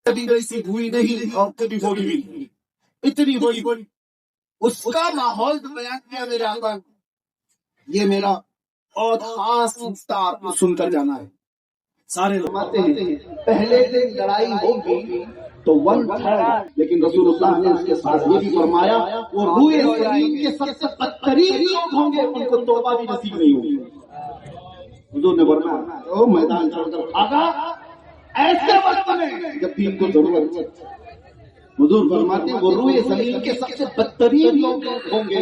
کبھی ویسی ہوئی نہیں اور کبھی ہوئی بھی نہیں، اتنی بڑی اس کا ماحول تو بیان کیا میرے آقا نے۔ یہ میرا بہت خاص نقطہ آپ کو سن کر جانا ہے۔ سارے لوگ آتے ہیں پہلے دن لڑائی ہوگی تو 1/3، لیکن رسول اللہ نے اس کے ساتھ یہ بھی فرمایا وہ روئے زمین کے سب سے بدترین لوگ ہوں گے، ان کو توبہ بھی نصیب نہیں ہوگی۔ حضور نے فرمایا او میدان چھوڑ کر بھاگا ایسے وقت میں جب دین کو ضرورت ہے۔ حضور فرماتے ہیں وہ روئے زمین کے سب سے بدترین لوگ ہوں گے،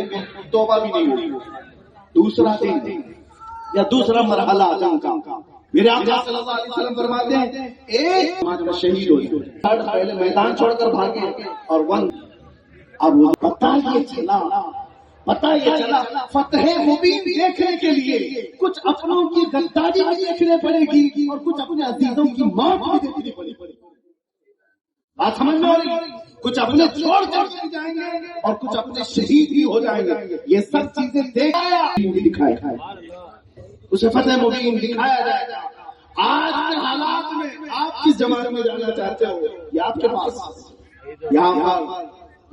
توبہ بھی نہیں ہوگی۔ دوسرا دن یا دوسرا مرحلہ جنگ کا، میرے آقا صلی اللہ علیہ وسلم فرماتے ہیں ایک شہید ہو جائے، پہلے میدان چھوڑ کر بھاگے اور اب وہ پتہ یہ چلا فتح مبین دیکھنے کے لیے کچھ اپنوں کی غداری بھی دیکھنے پڑے گی اور کچھ اپنے عزیزوں کی موت بھی دیکھنی پڑے گی۔ بات سمجھ میں آ رہی؟ کچھ اپنے چھوڑ کر جائیں گے اور کچھ اپنے شہید بھی ہو جائیں گے۔ یہ سب چیزیں دکھایا اسے فتح مبین دکھایا جائے گا۔ آج کے حالات میں آپ کس جماعت میں جانا چاہتے ہو؟ یہ آپ کے پاس یہاں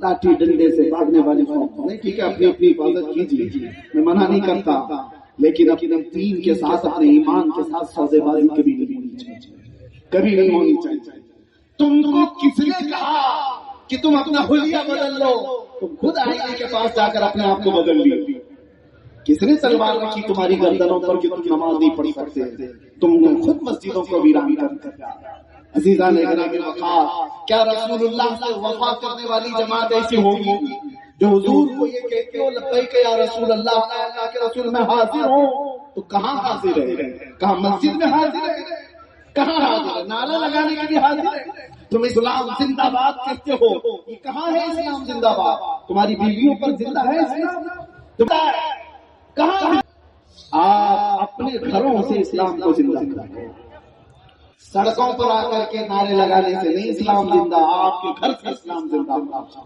لاٹھی ڈنڈے سے بھاگنے والی قوم نہیں، ٹھیک ہے اپنی اپنی حفاظت کیجیے، میں منع نہیں کرتا، لیکن اپنے دین کے ساتھ اپنے ایمان کے ساتھ سودے بازی کبھی نہیں ہونی چاہیے، کبھی نہیں ہونی چاہیے۔ تم کو کس نے کہا کہ تم اپنا حلیہ بدل لو؟ تم خود آئینے کے پاس جا کر اپنے آپ کو بدل لی۔ کس نے تلوار رکھی تمہاری گردنوں پر کہ تم نماز نہیں پڑھ سکتے؟ تم نے خود مسجدوں کو ویران کر دیا۔ عزیزان گرامی وقار، کیا رسول اللہ سے وفا کرنے والی جماعت ایسی ہوگی جو حضور کو یہ کہتے ہو لبیک یا رسول اللہ، اللہ کے رسول میں حاضر ہوں؟ تو کہاں حاضر ہے؟ کہاں مسجد میں حاضر ہے؟ کہاں حاضر ہے؟ نعرہ لگانے کے لیے حاضر ہے؟ تم اسلام زندہ باد کہتے ہو، یہ کہاں ہے اسلام زندہ باد؟ تمہاری بیویوں پر زندہ ہے اسلام؟ کہاں؟ آپ اپنے گھروں سے اسلام کو زندہ کرو، سڑکوں پر آ کر کے نعرے لگانے سے نہیں اسلام زندہ، آپ کے گھر سے اسلام زندہ ہو،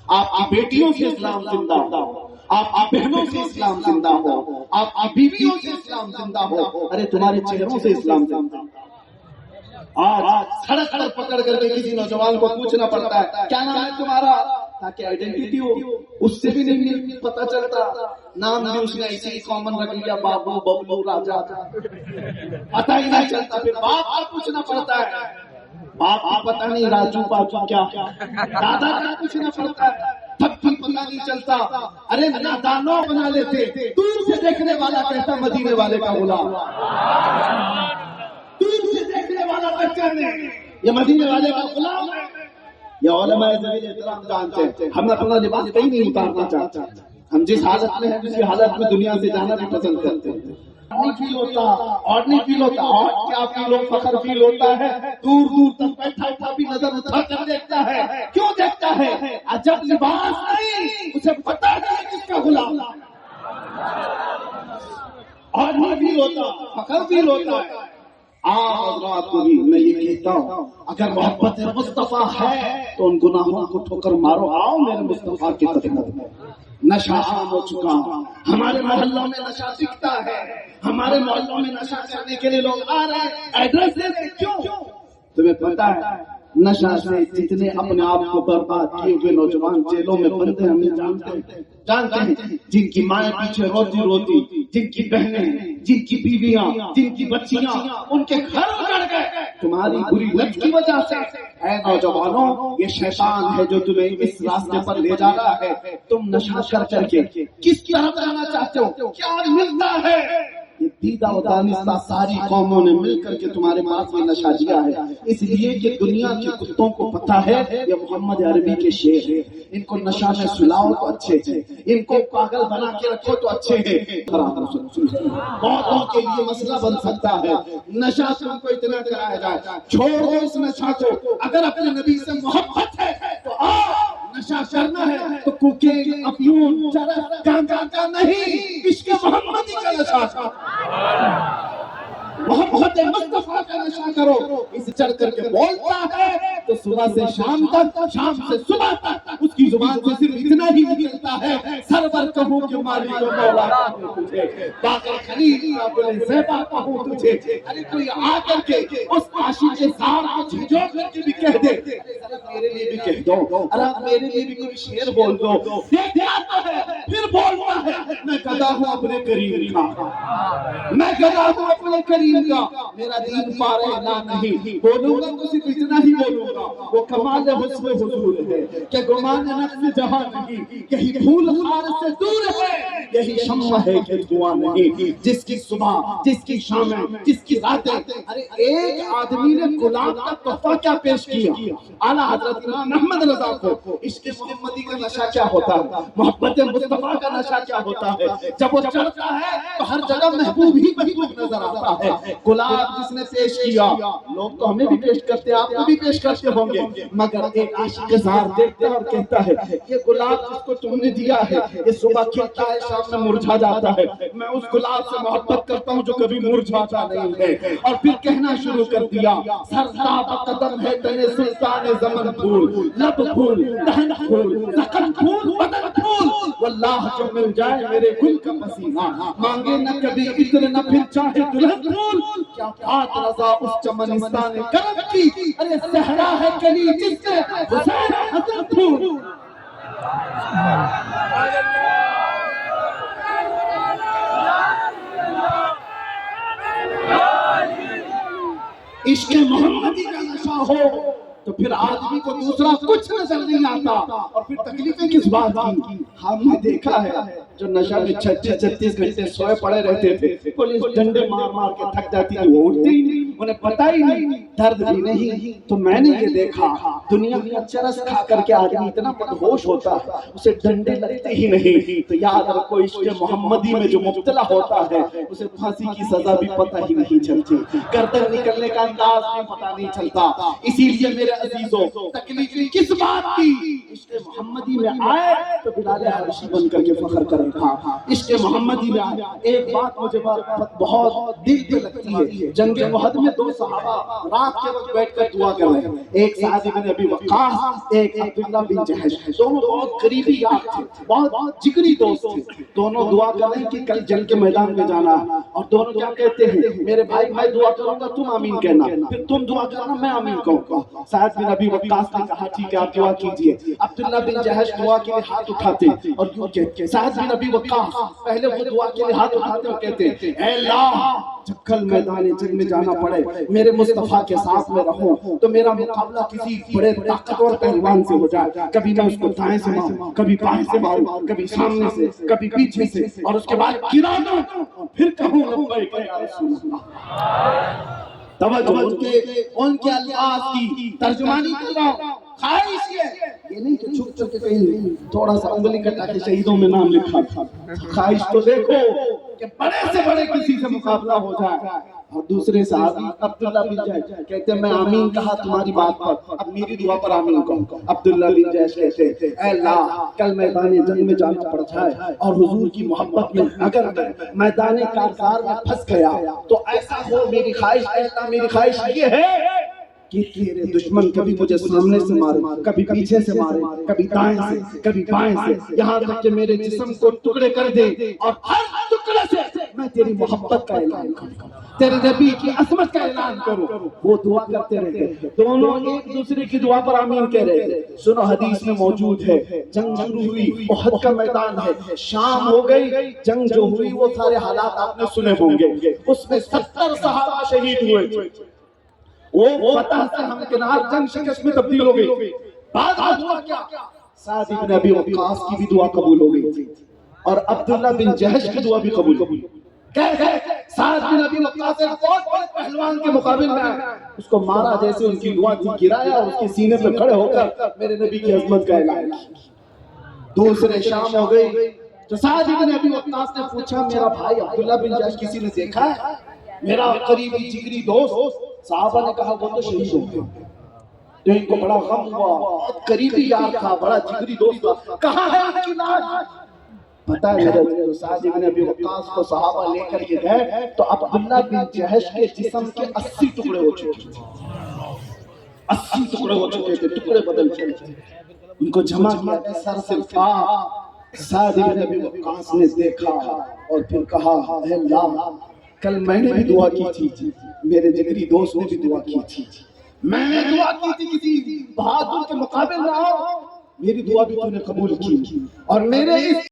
آپ کی بیٹیوں سے اسلام زندہ ہو، آپ کی بہنوں سے اسلام زندہ ہو، آپ کی بیویوں سے اسلام زندہ ہو، ارے تمہارے چہروں سے اسلام زندہ ہو۔ آج سڑک پر پکڑ کر کے کسی نوجوان کو پوچھنا پڑتا ہے کیا نام ہے تمہارا، تاکہ آئیڈینٹی ہو، اس سے بھی نہیں پتا چلتا، نام بھی اس نے ایسے ہی کامن رکھ لیا، بابو ببلو راجا، پتا ہی نہیں چلتا۔ پھر باپ کو پوچھنا پڑتا ہے، باپ کو پتا نہیں راجو باجو کیا، دادا کا پوچھنا پڑتا ہے، تب بھی پتا نہیں چلتا۔ ارے نادانوں بنا لیتے، دور سے دیکھنے والا کہتا مدینے والے کا غلام، دور سے دیکھنے والا پہچانے یہ مدینے والے کا غلام ہے۔ یہ علماء ذوی احترام جانتے ہیں، ہم اپنا لباس کہیں نہیں اتارنا چاہتے، ہم جس حالت میں ہیں اسی حالت میں دنیا سے جانا بھی پسند کرتے ہیں۔ نہیں فیل ہوتا اور نہیں فیل ہوتا، اور کیا فیل ہو، فخر فیل ہوتا ہے، دور دور تک بیٹھا ہوا بھی نظر اٹھا کر دیکھتا ہے۔ کیوں دیکھتا ہے؟ عجب لباس نہیں، اسے پتا ہے کس کا غلام، اور نہیں فیل ہوتا، فخر فیل ہوتا ہے۔ آپ حضرات کو بھی میں یہ کہتا ہوں، اگر محبت مصطفیٰ ہے تو ان گناہوں کو ٹھوکر مارو، آؤ میرے مصطفیٰ کی خدمت میں۔ نشہ عام ہو چکا، ہمارے محلوں میں نشہ بکتا ہے، ہمارے محلوں میں نشہ کرنے کے لیے لوگ آ رہے ہیں، ایڈریس دے دیں۔ کیوں؟ تمہیں پتا ہے نشہ سے جتنے اپنے آپ کو برباد کیے ہوئے نوجوان جیلوں میں بند ہیں، ہمیں جانتے ہیں، جن کی مائیں پیچھے روتی روتی، جن کی بہنیں، جن کی بیویاں، جن کی بچیاں، ان کے گھر اجڑ گئے تمہاری بری لت کی وجہ سے۔ اے نوجوانوں، یہ شیطان ہے جو تمہیں اس راستے پر لے جا رہا ہے۔ تم نشہ کر کے کس طرف جانا چاہتے ہو؟ کیا ملتا ہے؟ یہ دیدہ و دانستہ ساری قوموں نے مل کر کے تمہارے پاس میں نشہ دیا ہے، اس لیے کہ دنیا کے کتوں کو پتا ہے یہ محمد عربی کے شعر ہے، ان کو نشہ میں سلاؤ تو اچھے ہیں، ان کو پاگل بنا کے رکھو تو اچھے ہیں۔ بہتوں کے لیے مسئلہ بن سکتا ہے، نشہ تم کو اتنا کرایا جائے، چھوڑ دو اس نشہ کو۔ اگر اپنے نبی سے محبت ہے تو آؤ، نشہ کرنا ہے تو کوکین، افیون، چرس، گانجا کا نہیں، عشق محمدی کا نشہ، محبت مصطفیٰ کا نشہ کرو۔ اس چڑھ کر کے بولتا ہے تو صبح سے شام تک، شام سے صبح تک اس کی زبان سے صرف اتنا ہی نکلتا ہے سرور کہوں کہ مالک و مولا کہوں تجھے، باقر خلیل کا گل زیبا کہوں تجھے۔ ارے کوئی آ کر کے اس عاشق زار کو جھنجھوڑ کر کے بھی کہہ دے میرے لیے بھی کہہ دو، ارے میرے لیے بھی کوئی شعر بول دو، دیکھ آتا ہے پھر بولتا ہے میں گدا ہوں اپنے کریم کا، میں گدا ہوں اپنے کریم کا، میرا دین پارے نہ نہیں، بولوں گا تو صرف اتنا ہی بولوں گا، وہ کمال حسن حضور ہے کہ گمان نفس جہاں نہیں، یہی پھول خار سے دور ہے، یہی شمع ہے کہ دھواں نہیں، جس کی صبح جس کی شامیں جس کی راتیں۔ ارے ایک آدمی نے گلاب کا تحفہ کیا پیش کیا اعلیٰ حضرت امام احمد رضا کو، عشق محمدی کا نشہ کیا ہوتا ہے، محبت مصطفیٰ کا نشہ کیا ہوتا ہے، جب وہ چڑھتا ہے تو ہر جگہ محبوب ہی محبوب نظر آتا ہے۔ گلاب جس نے پیش کیا، لوگ تو ہمیں بھی پیش کرتے ہیں، آپ کو بھی پیش کرتے ہوں گے، مگر ایک عاشق زار دیکھتا ہے اور کہتا ہے یہ گلاب جس کو تم نے دیا ہے یہ صبح کھلتا ہے شام میں مرجھا جاتا ہے، میں اس گلاب سے محبت کرتا ہوں جو کبھی مرجھاتا نہیں ہے۔ اور پھر کہنا شروع کر دیا سرتاب قدم ہے تنے سلطان زمن پھول، لب پھول، دہن پھول، زخم پھول، بدن پھول، واللہ جو مل جائے میرے گل کا پسینہ، مانگے نہ کبھی عطر نہ پھر چاہے دلہن پھول، کیا بات رضا اس چمنستان کرم کی، ارے صحرا ہے کلی جس سے حسین حسن پھول۔ عشق محمدی کا نشہ ہو تو پھر آدمی کو دوسرا کچھ نظر نہیں آتا، اور پھر تکلیفیں کس بات کی؟ ہم نے دیکھا ہے جو نشہ میں 36 گھنٹے سوئے پڑے رہتے تھے، پولیس ڈنڈے مار مار کے تھک جاتی تھی، وہ اٹھتے ہی نہیں، انہیں پتہ ہی نہیں، درد بھی نہیں۔ تو میں نے یہ دیکھا دنیا کا چرس کھا کر کے آدمی اتنا مدہوش ہوتا ہے اسے ڈنڈے لگتے ہی نہیں۔ تو یاد رکھو عشق محمدی میں جو مبتلا ہوتا ہے اسے پھانسی کی سزا بھی پتہ ہی نہیں چلتی، گردن نکلنے کا انداز بھی پتہ نہیں چلتا۔ اسی لیے میرے عزیزوں تکلیفیں کس بات کی؟ عشق محمدی میں آئے تو بلال حبشی بن کر کے فخر کرے گا، عشق محمدی میں آئے۔ ایک بات مجھے بہت دل پہ لگتی ہے، جنگ احد میں 2 صحابہ رات کے وقت بیٹھ کر دعا کر رہے ہیں، ایک سعد بن ابی وقاص، ایک عبداللہ بن جحش، دونوں بہت قریبی یار تھے، بہت جگری دوست تھے، دونوں دعا کر رہے ہیں کہ کل جنگ کے میدان میں جانا ہے، اور دونوں کیا کہتے ہیں میرے بھائی میں دعا کروں گا تم آمین کہنا، پھر تم دعا کرنا میں آمین کہوں گا۔ سعد بن ابی وقاص نے کہا ٹھیک ہے آپ دعا کیجئے، عبداللہ بن جحش دعا کے لیے ہاتھ اٹھاتے اور یوں کہتے، سعد بن ابی وقاص پہلے وہ دعا کے لیے ہاتھ اٹھاتے اور کہتے اے اللہ جب کل میدان جنگ میں جانا پڑے میرے مصطفیٰ کے ساتھ میں رہوں تو میرا مقابلہ کسی بڑے طاقتور پہلوان سے ہو جائے، کبھی میں اس کو دائیں سے ماروں، کبھی بائیں سے ماروں، کبھی سامنے سے، کبھی پیچھے سے، اور اس کے بعد گرا دوں اور پھر کہوں لبیک یا رسول اللہ۔ توجہ ان کے الفاظ کی ترجمانی کر رہا ہوں، خواہش یہ نہیں کہ چھپ چھپ کے کہیں تھوڑا سا انگلی کٹا کے شہیدوں میں نام لکھا، خواہش تو دیکھو کہ بڑے سے بڑے کسی سے مقابلہ ہو جائے۔ اور دوسرے صحابی عبداللہ بن جحش کہتے ہیں میں آمین کہا تمہاری بات پر، اب میری دعا پر آمین کہوں۔ عبداللہ بن جحش کہتے ہیں اے اللہ کل میدان جنگ میں جانا پڑ جائے اور حضور کی محبت میں اگر میں میدان کارزار میں پھنس گیا تو ایسا ہو، میری خواہش اے اللہ میری خواہش یہ ہے کہ تیرے دشمن کبھی مجھے سامنے سے مارے، کبھی پیچھے سے مارے، کبھی دائیں سے، کبھی بائیں سے، یہاں تک کہ میرے جسم کو ٹکڑے کر دے اور ہر ٹکڑے سے میں تیری محبت کا اعلان کروں، تیرے نبی کی عظمت کا اعلان کروں۔ وہ دعا کرتے رہتے، دونوں ایک دوسرے کی دعا پر آمین کہہ رہے تھے۔ سنو حدیث میں موجود ہے جنگ شروع ہوئی، احد کا میدان ہے، شام ہو گئی، جنگ جو ہوئی وہ سارے حالات آپ نے سنے ہوں گے، اس میں 70 صحابہ شہید ہوئے تھے، وہ فتح سے ہمکنار جنگ شکست میں تبدیل ہو گئی۔ بعد ہوا کیا؟ سعد بن ابی وقاص کی بھی دعا قبول ہو گئی اور عبداللہ بن جحش کی دعا بھی قبول ہو گئی۔ کیسے؟ سعد بن ابی وقاص ایک بہت بڑے پہلوان کے مقابل میں اس کو مارا، جیسے ان کی دعا تھی گرایا اور اس کے سینے پہ کھڑے ہو کر میرے نبی کی عظمت کا اعلان کیا۔ دوسرے شام ہو گئی تو سعد بن ابی وقاص نے پوچھا میرا بھائی عبداللہ بن جحش کسی نے دیکھا ہے؟ میرا قریبی جگری دوست۔ صحابہ نے کہا وہ تو شہید ہو گئے، تو ان کو بڑا غم ہوا، بہت قریبی یار تھا، بڑا جگری دوست تھا، کہاں ہے ان کی لاش؟ پتہ ہے میرے سعد بن ابی وقاص کو صحابہ لے کر کے گئے تو عبداللہ بن جحش کے جسم کے 80 ٹکڑے ہو چکے تھے، 80 ٹکڑے ہو چکے تھے، ٹکڑے بدل چکے تھے۔ ان کو جمع کیا گیا سر سے پا. سعد بن ابی وقاص نے دیکھا اور پھر کہا اے اللہ کل میں نے بھی دعا کی تھی, میرے جگری دوست نے بھی دعا کی تھی, میں نے دعا کی تھی کسی بہادر کے مقابل نہ ہو, میری دعا بھی تو نے قبول کی اور میرے اس